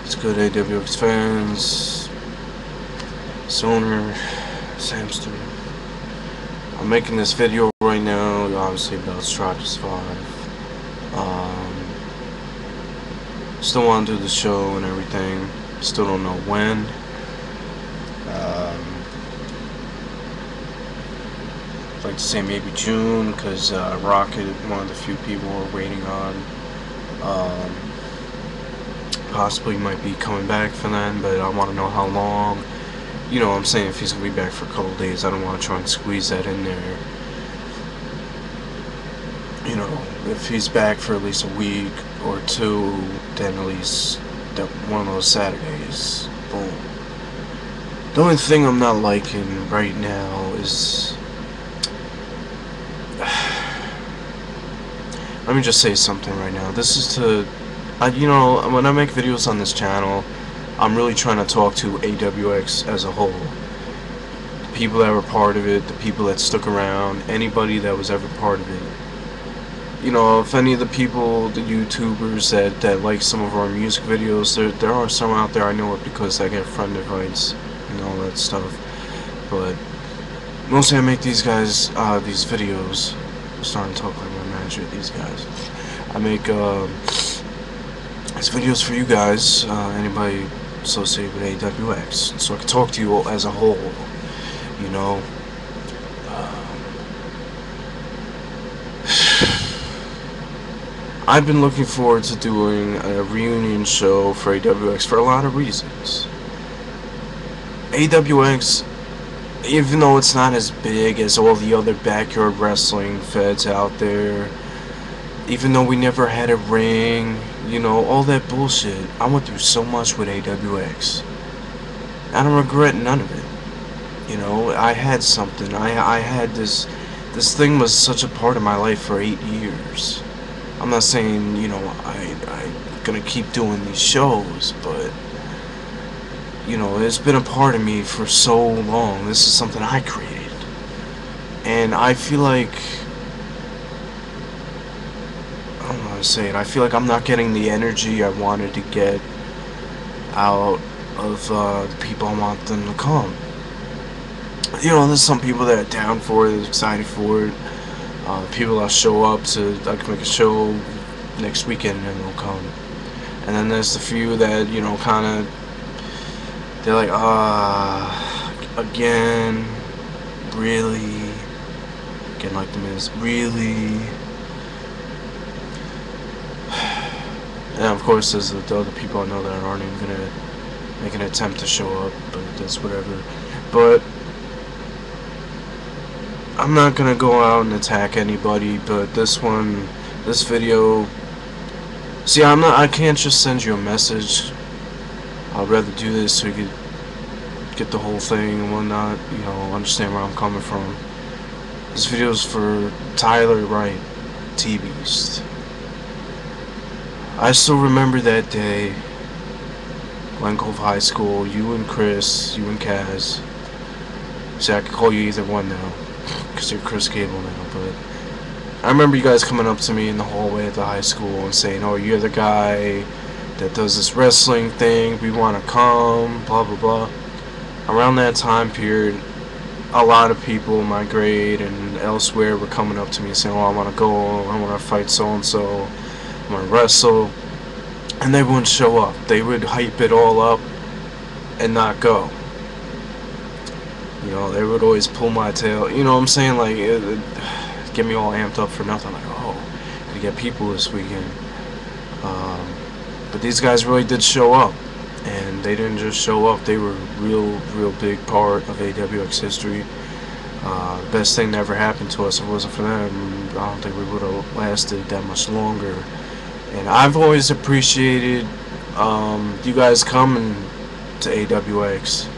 It's good, AWX fans, Soner, Samster. I'm making this video right now, obviously about Strive. Still want to do the show and everything. Still don't know when. I'd like to say maybe June, because Rocket, one of the few people we're waiting on, possibly might be coming back for then, but I want to know how long. You know what I'm saying, if he's going to be back for a couple days, I don't want to try and squeeze that in there. You know, if he's back for at least a week or two, then at least that one of those Saturdays, boom. The only thing I'm not liking right now is, let me just say something right now. This is to, you know, when I make videos on this channel, I'm really trying to talk to AWX as a whole. The people that were part of it, the people that stuck around, anybody that was ever part of it. You know, if any of the people, the YouTubers that like some of our music videos, there are some out there, I know it because I get friend invites and all that stuff. But mostly I make these guys, these videos. I'm starting to talk like my manager, these guys. I make these videos for you guys, anybody associated with AWX, so I can talk to you all as a whole, you know. I've been looking forward to doing a reunion show for AWX for a lot of reasons. AWX, even though it's not as big as all the other backyard wrestling feds out there, even though we never had a ring, you know, all that bullshit, I went through so much with AWX. I don't regret none of it. You know, I had something. I had this thing was such a part of my life for 8 years. I'm not saying, you know, I'm gonna keep doing these shows, but, you know, it's been a part of me for so long. This is something I created. And I feel like, I don't know how to say it, I feel like I'm not getting the energy I wanted to get out of the people I want them to come. You know, there's some people that are down for it, excited for it. People that show up to, I can make a show next weekend and they'll come. And then there's the few that, you know, kind of, they're like, again, really, getting like the Miz, really. And of course there's the other people I know that aren't even gonna make an attempt to show up, but that's whatever. But I'm not gonna go out and attack anybody, but this video, see, I can't just send you a message. I'd rather do this so you could get the whole thing and whatnot, you know, understand where I'm coming from. This video is for Tyler Wright, T-Beast. I still remember that day, Glen Cove High School, you and Chris, you and Kaz. See, I could call you either one now, because you're Chris Cable now, but I remember you guys coming up to me in the hallway at the high school and saying, oh, you're the guy that does this wrestling thing, we want to come, blah blah blah. Around that time period, a lot of people in my grade and elsewhere were coming up to me saying, oh, I want to go, I want to fight so and so, I want to wrestle, and they wouldn't show up. They would hype it all up and not go. You know, they would always pull my tail. You know what I'm saying? Like, get me all amped up for nothing. Like, oh, gotta get people this weekend. But these guys really did show up. And they didn't just show up. They were a real big part of AWX history. The best thing that ever happened to us, if it wasn't for them, I don't think we would have lasted that much longer. And I've always appreciated you guys coming to AWX.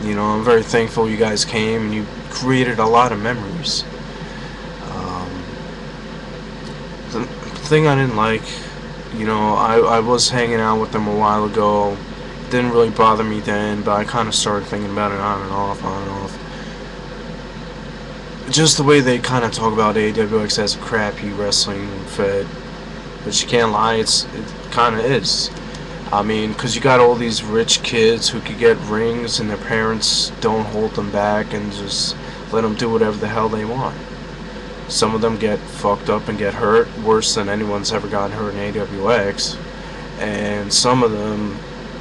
You know, I'm very thankful you guys came and you created a lot of memories. The thing I didn't like, you know, I was hanging out with them a while ago. It didn't really bother me then, but I kind of started thinking about it on and off. just the way they kind of talk about AWX as a crappy wrestling fed, but you can't lie, it kind of is. I mean, because you got all these rich kids who could get rings and their parents don't hold them back and just let them do whatever the hell they want. Some of them get fucked up and get hurt worse than anyone's ever gotten hurt in AWX. And some of them,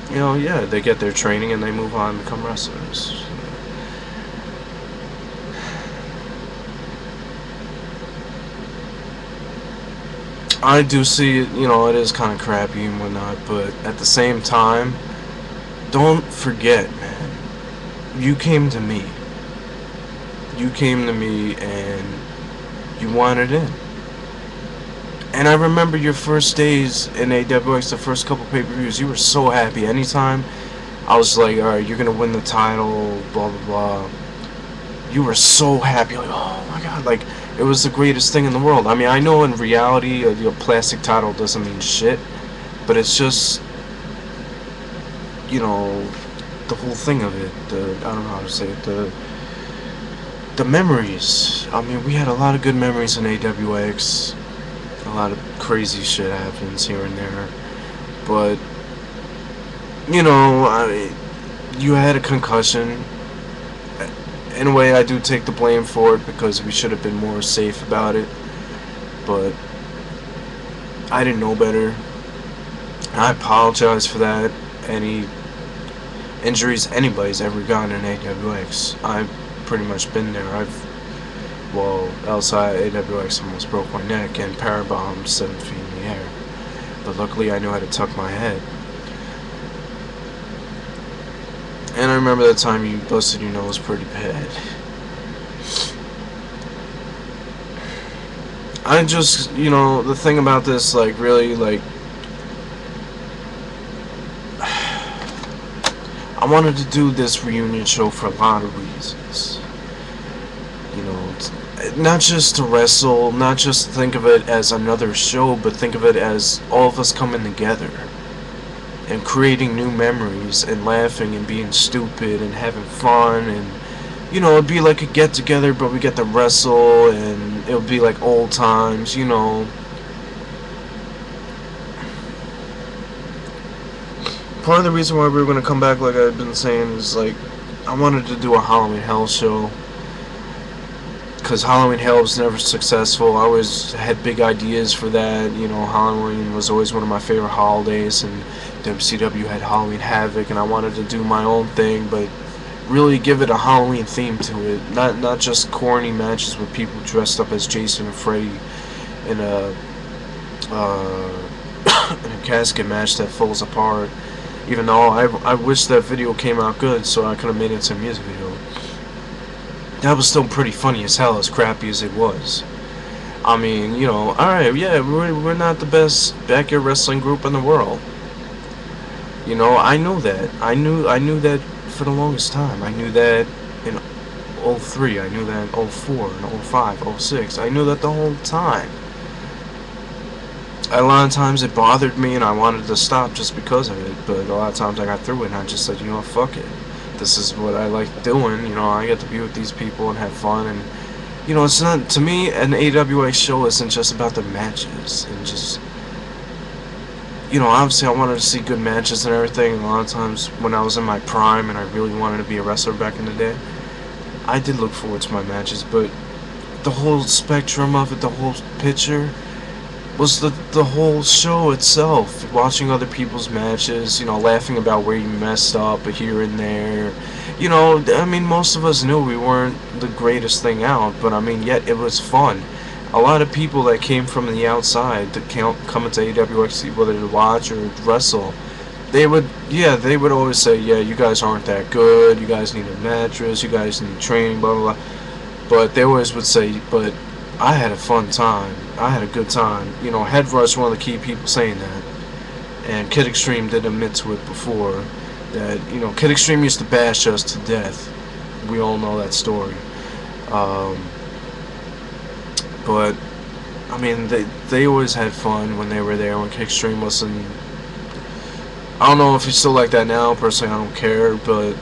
you know, yeah, they get their training and they move on and become wrestlers. I do see it, you know, it is kind of crappy and whatnot, but at the same time, don't forget, man, you came to me. You came to me and you wanted in. And I remember your first days in AWX, the first couple pay-per-views, you were so happy. Anytime I was like, alright, you're gonna win the title, blah blah blah, you were so happy, like, oh my god, like, it was the greatest thing in the world. I mean, I know in reality, a plastic title doesn't mean shit, but it's just, you know, the whole thing of it, I don't know how to say it, the memories. I mean, we had a lot of good memories in AWX. A lot of crazy shit happens here and there, but, you know, you had a concussion. In a way, I do take the blame for it because we should have been more safe about it, but I didn't know better. I apologize for that. Any injuries anybody's ever gotten in AWX, I've pretty much been there. Well, outside AWX, almost broke my neck and parabombed 7 feet in the air, but luckily I knew how to tuck my head. And I remember that time you busted your nose pretty bad. I just, you know, the thing about this, like, really, like, I wanted to do this reunion show for a lot of reasons. You know, not just to wrestle, not just think of it as another show, but think of it as all of us coming together and creating new memories and laughing and being stupid and having fun, and, you know, it'd be like a get together, but we get to wrestle and it'll be like old times, you know. Part of the reason why we were going to come back, like I've been saying, is like I wanted to do a Halloween Hell show, because Halloween Hell was never successful. I always had big ideas for that. You know, Halloween was always one of my favorite holidays, and WCW had Halloween Havoc, and I wanted to do my own thing, but really give it a Halloween theme to it. Not just corny matches with people dressed up as Jason and Freddy in a in a casket match that falls apart. Even though I wish that video came out good, so I could have made it into a music video. That was still pretty funny as hell, as crappy as it was. I mean, you know, alright, yeah, we're not the best backyard wrestling group in the world. You know, I know that. I knew that for the longest time. I knew that in 03, I knew that in 04, in 05, 06. I knew that the whole time. A lot of times it bothered me and I wanted to stop just because of it, but a lot of times I got through it and I just said, you know what, fuck it. This is what I like doing, you know, I get to be with these people and have fun, and, you know, it's not, to me, an AWX show isn't just about the matches, and just, you know, obviously I wanted to see good matches and everything, and a lot of times when I was in my prime and I really wanted to be a wrestler back in the day, I did look forward to my matches, but the whole spectrum of it, the whole picture, was the whole show itself. Watching other people's matches, you know, laughing about where you messed up here and there. You know, I mean, most of us knew we weren't the greatest thing out, but I mean, yet it was fun. A lot of people that came from the outside to come into AWX, whether to watch or wrestle, they would always say, yeah, you guys aren't that good, you guys need a mattress, you guys need training, blah blah blah. But they always would say, but I had a fun time. I had a good time. You know, Head Rush, one of the key people saying that. And Kid Extreme did admit to it before. That, you know, Kid Extreme used to bash us to death. We all know that story. But, I mean, they always had fun when they were there, when Kid Extreme wasn't... I don't know if he's still like that now. Personally, I don't care, but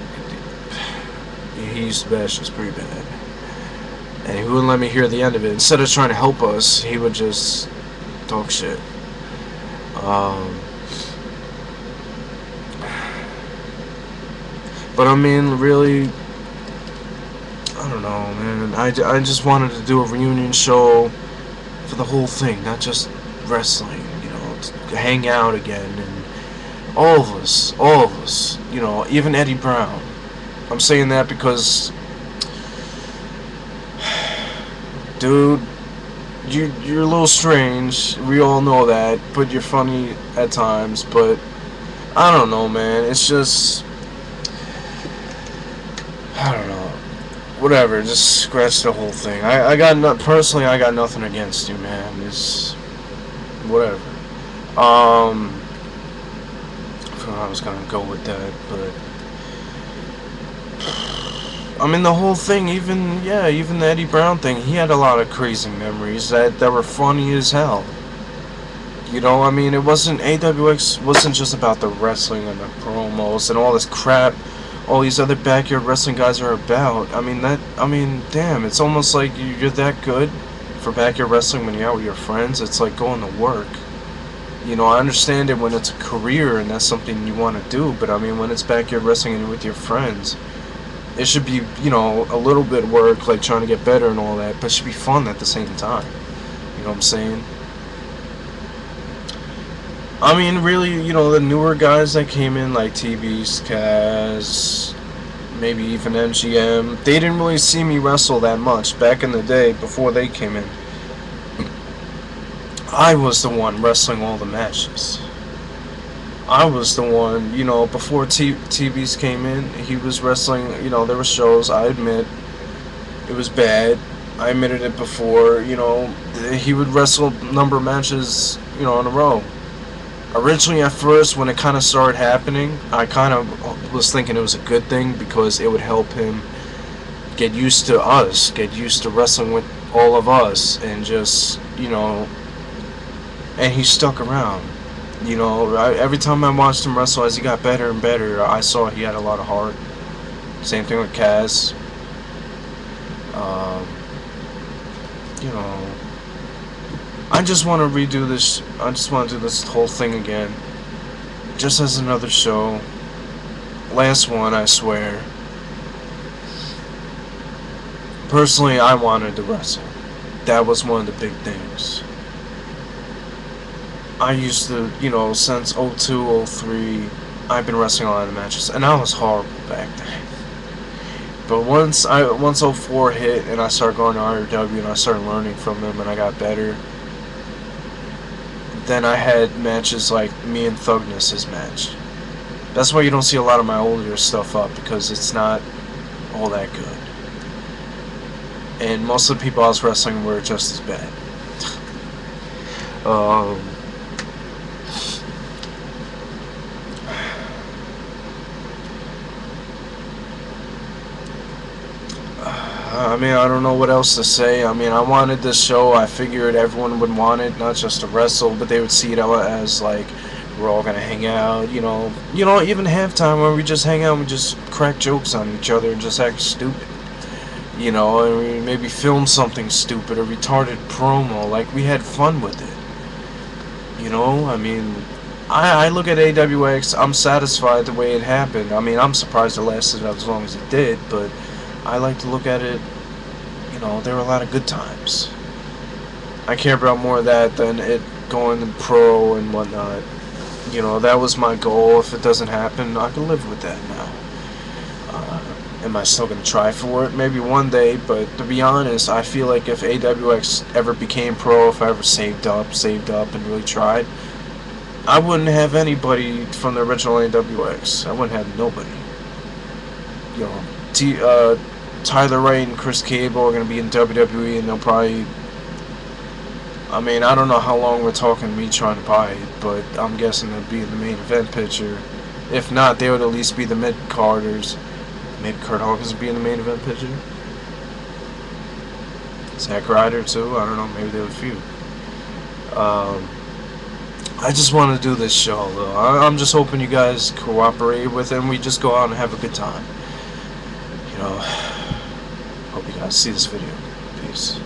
he used to bash us pretty bad. and he wouldn't let me hear the end of it. Instead of trying to help us, he would just talk shit. But I mean, really, I don't know, man. I just wanted to do a reunion show for the whole thing, not just wrestling, you know, to hang out again, and all of us, you know, even Eddie Brown. I'm saying that because, dude, you're a little strange. We all know that, but you're funny at times. But I don't know, man. It's just, I don't know. Whatever. Just scratch the whole thing. I got personally, I got nothing against you, man. It's whatever. I forgot I was gonna go with that, but I mean the whole thing, even the Eddie Brown thing, he had a lot of crazy memories that were funny as hell. You know, I mean, it wasn't, AWX wasn't just about the wrestling and the promos and all this crap all these other backyard wrestling guys are about. I mean, damn, it's almost like you're that good for backyard wrestling when you're out with your friends. It's like going to work. You know, I understand it when it's a career and that's something you want to do, but I mean, when it's backyard wrestling and you're with your friends, it should be, you know, a little bit work, like trying to get better and all that, but it should be fun at the same time. You know what I'm saying? I mean, really, you know, the newer guys that came in, like TV's, Kaz, maybe even MGM, they didn't really see me wrestle that much back in the day before they came in. I was the one wrestling all the matches. I was the one, you know, before TV's came in, he was wrestling, you know, there were shows, I admit, it was bad. I admitted it before, you know, he would wrestle a number of matches, you know, in a row. Originally, at first, when it kind of started happening, I kind of was thinking it was a good thing because it would help him get used to us, get used to wrestling with all of us, and just, you know, and he stuck around. You know, every time I watched him wrestle, as he got better and better, I saw he had a lot of heart. Same thing with Kaz. You know, I just want to redo this. I just want to do this whole thing again, just as another show. Last one, I swear. Personally, I wanted to wrestle. That was one of the big things. I used to, you know, since 02, 03, I've been wrestling a lot of matches, and I was horrible back then. But once 04 hit, and I started going to RW, and I started learning from him, and I got better, then I had matches like me and Thugness's match. That's why you don't see a lot of my older stuff up, because it's not all that good. And most of the people I was wrestling were just as bad. I mean, I don't know what else to say. I mean, I wanted this show. I figured everyone would want it, not just to wrestle, but they would see it as like we're all gonna hang out. You know, even halftime where we just hang out and we just crack jokes on each other and just act stupid. You know, and we maybe film something stupid or retarded promo. Like, we had fun with it. You know, I mean, I look at AWX. I'm satisfied the way it happened. I mean, I'm surprised it lasted as long as it did, but I like to look at it, you know, there were a lot of good times. I care about more of that than it going to pro and whatnot. You know, that was my goal. If it doesn't happen, I can live with that now. Am I still going to try for it? Maybe one day, but to be honest, I feel like if AWX ever became pro, if I ever saved up and really tried, I wouldn't have anybody from the original AWX. I wouldn't have nobody. You know, Tyler Wright and Chris Cable are going to be in WWE, and they'll probably, I mean, I don't know how long we're talking me trying to buy it, but I'm guessing they'll be in the main event picture. If not, they would at least be the mid-carders. Maybe Kurt Hawkins would be in the main event picture. Zack Ryder too, I don't know, maybe they would feud. I just want to do this show though. I'm just hoping you guys cooperate with it and we just go out and have a good time. You know, hope you guys see this video. Peace.